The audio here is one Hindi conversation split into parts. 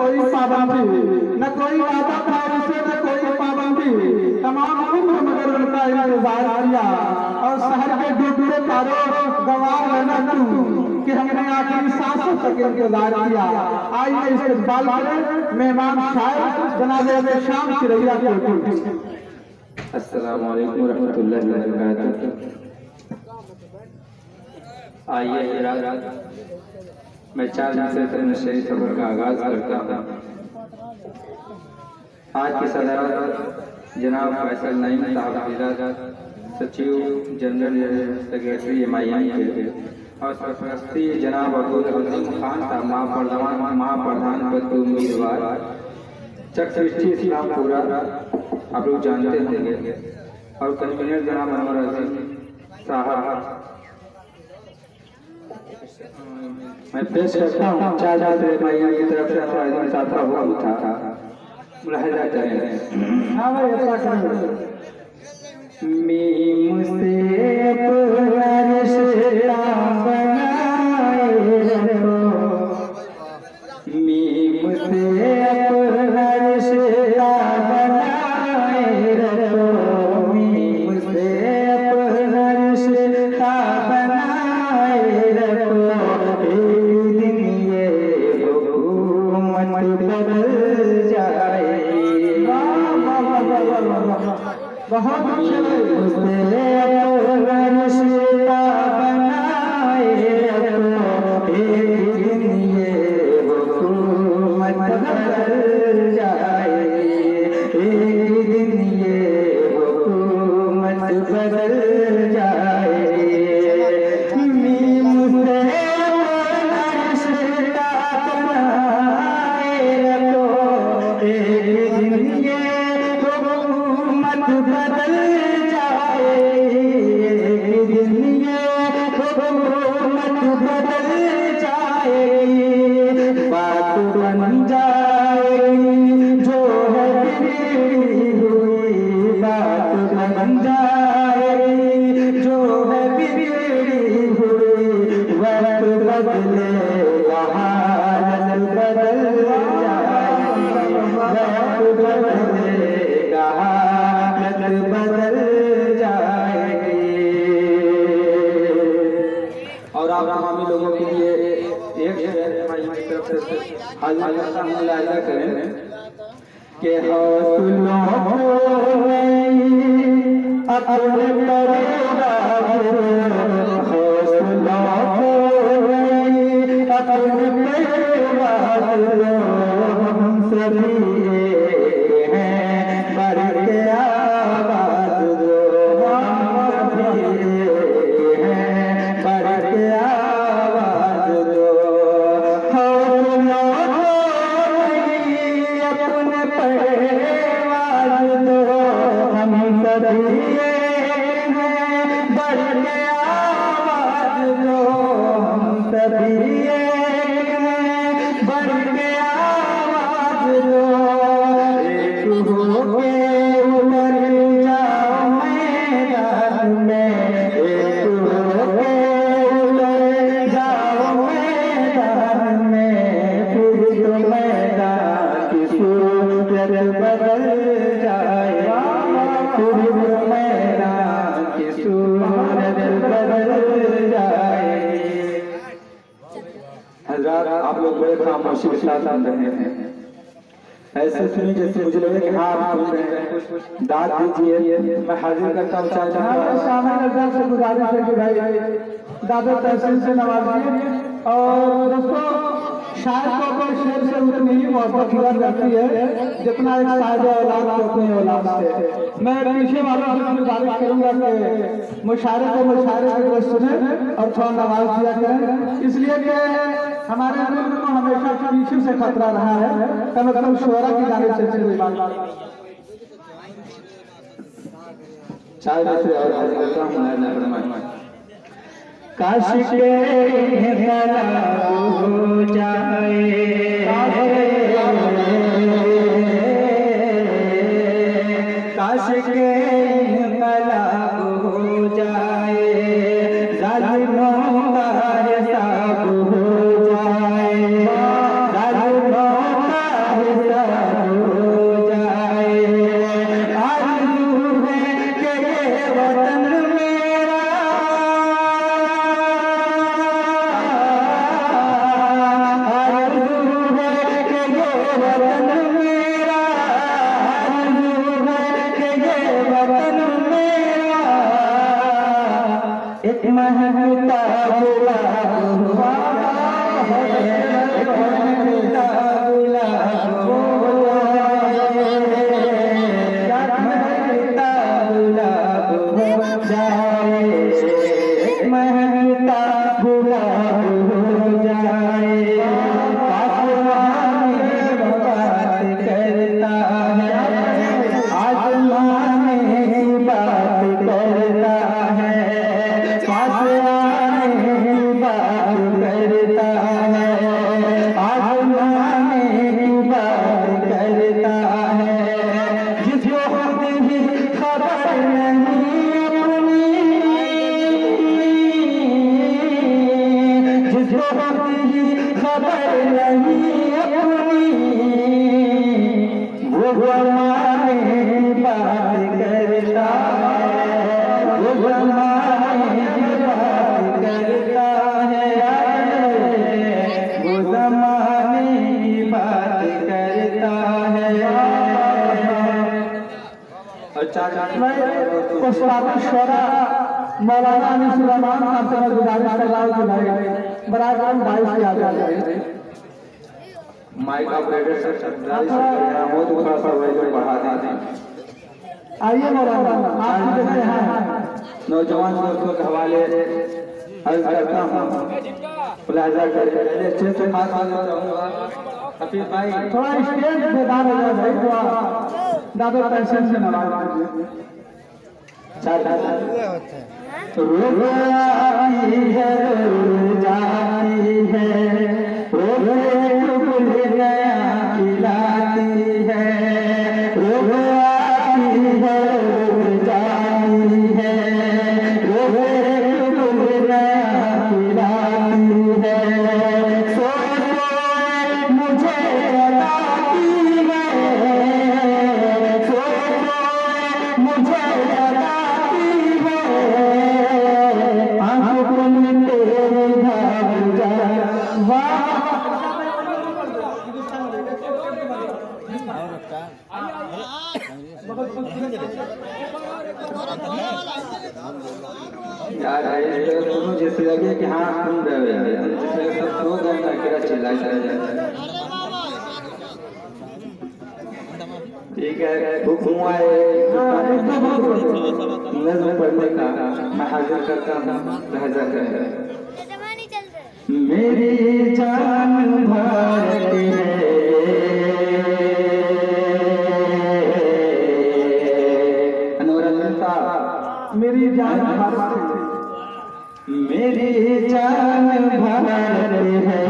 कोई पाबंदी, न कोई वादा था उनसे, न कोई पाबंदी। तमाम उम्र मगर उनका इंतजार किया और शहर के डूबते तारों गवार लेना तू कि हमने आखिरी सांसों तक इंतजार किया। आइए इस्तेकबाल करें मेहमान शायर जनाब शाम चिरैया को। अस्सलामु अलैकुम रहमतुल्लाहि व बरकातुहू। आइए मैं 4 मिनट से नशरी सफर का आगाज करता हूँ। आज की सदारत जनाब फैसल नईम साहब हज़रत सचिव जनरल सेक्रेटरी MIM के और सरपरस्ती जनाब अब्दुल अजीम खान साहब महाप्रधान पद के उम्मीदवार चकसृष्टि इस्लामपुरा आप लोग जानते होंगे और कन्वीनर जनाब अनवर अजीम साहब। मैं पेश करता हूँ 4 MIM की तरफ से अनवर अजीम साहब का हुक्म था, मुलाहिजा करें। हाँ भाई ऐसा करें। मीम से रिश्ता बनाए रखो, मीम से रिश्ता बनाए रखो, मीम से रिश्ता बनाए रखो। एक दिन ये हुकूमत बदल जाए। बहुत अच्छे रिश्ता बनाए रखो, एक दिन ये हुकूमत बदल जाए, एक दिन ये हुकूमत बदल जाए। मीम से रिश्ता बनाए रखो, एक दिन ये हुकूमत बदल जाए, एक दिन ये हुकूमत बदल जाएगी। बात बन जाएगी जो है बिगड़ी हुई, बात बन जाएगी जो है बिगड़ी हुई। वक्त बदलेगा हालत बदल जाएगी, वक्त बदलेगा हालत बदल जाएगी। और आप तमामी लोगों के लिए एक शेर MIM की तरफ से हाजिर करता हूँ, मुलाहिजा करें कि हौसलों को अपने पड़ेगा, हौसलों को अपने पड़ेगा। हम सभी एक हैं, बढ़ के आवाज दो, हम सभी एक हैं, बढ़ के आवाज दो। हौसलों को अपने पड़ेगा दो, हम सभी एक हैं, बढ़ के आवाज दो, हम सभी एक हैं, बढ़ के आवाज दो। एक होके उतर जाओ मैदान में, एक होके उतर जाओ मैदान में, फिर तो मैदान की सूरत बदल जाएगी, फिर तो मैदान की सूरत बदल जाएगी। हज़रात आप लोग बड़े खामोशी के साथ सुन रहे हैं, ऐसे सुनिए जैसे मुझे लगे कि हाँ आप सुन रहे हैं। दाद दीजिए, मैं हाजिर करता हूँ। शामिल से गुजारिश है कि भाई दादा तहसील से नवाजिए। और दोस्तों शायर को अपने शेर से उतनी ही मोहब्बत हुआ करती है जितना एक साहिब औलाद को अपनी औलाद से। मैं पीछे वालों से गुजारिश करूंगा कि मुशायरे को मुशायरे की तरह सुने और थोड़ा नवाज दिया करें, इसलिए कि हमारे मुल्क को हमेशा पीछे से खतरा रहा है। कम से कम शोरा की जानिब से कोई बात चाय से और हाजिर करता हूँ। काश के हो जाए, काश के हो जाए, जालिमों का हिसाब हो जाए, जालिमों का शोरा मौलाना अनिसुरमान साहब से गुजारिश कर रहा हूँ कि भाई बराबर 22 के आगे माइक ऑपरेटर सर वो थोड़ा सा वही बढ़ा दें। आइए मौलाना आप भी देखते हैं नौजवान दोस्तों के हवाले अर्ज करता हूँ मुलाजा करके हफीज भाई थोड़ा स्टेज बेदार हो जाए भाई, थोड़ा दादा पैसे से नवाज दीजिए। रुबाई है जाती है खिलाती है रुबाई है जाती है यार सुनो जैसे लगे कि हाँ सुन रहे हैं, जैसे सब सो गए ना किरा चिल्ला जाए। ठीक है हुक्म आए नज़्म पढ़ने का मैं हाजिर करता हूँ लहजा कर। मेरी जान भारत है मेरी जान भारत है, मेरी जान भारत है,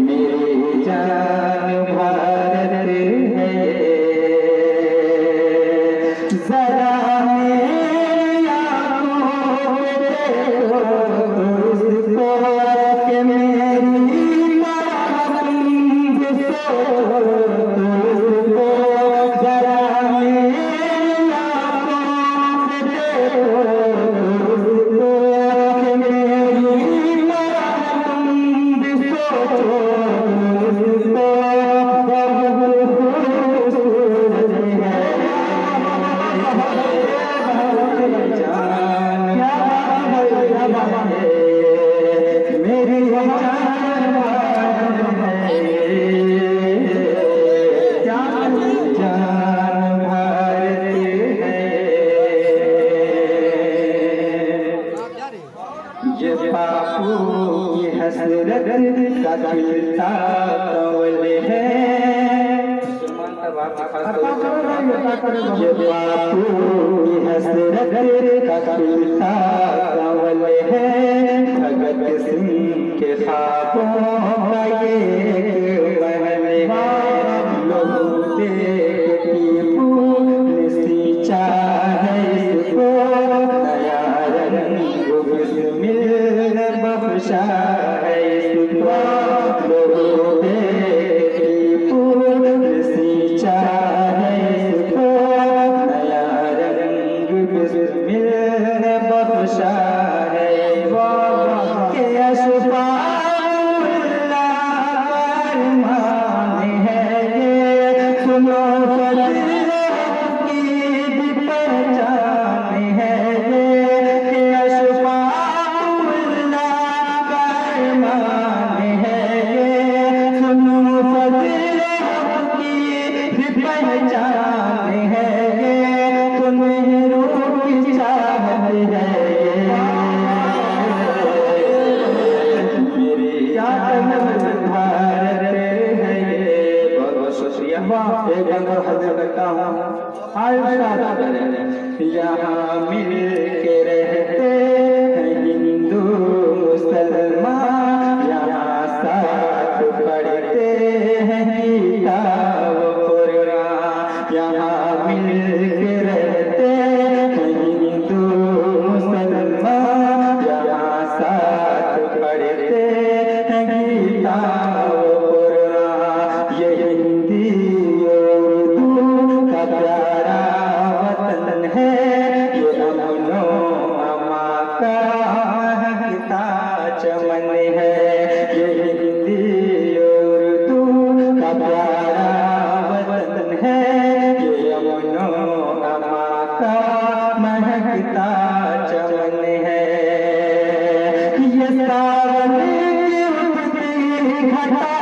मेरी जान भारत है, जरा मेरी आँखों में देखो कि मेरी पसंद ये बापू हसरत का खिलता कंवल है, भगत सिंह के ख्वाबों का ये महल है, लोग ने सींचा है इसको, नया रंग बिस्मिल बख्शा है इसको, लोगों ने सींचा बख्शा है के मान है ये, सुनो की पहचान है ये, के मान है ये, सुनो की पहचान है ये, तुम्हें रूह की चाहत है एक बार हाजिर करता हूँ। यहाँ मिल के रहते हैं हिंदू मुसलमान, यहाँ साथ पढ़ते हैं किताब कुरान, यहाँ मिल के रहते हैं हिंदू मुसलमान, यहाँ साथ पढ़ते हैं किताब कुरान, ये हिंदी प्यारा वतन है, ये अमनो अमा का हकता चमन है, ये हिंदी उर्दू का प्यारा वतन है, घटा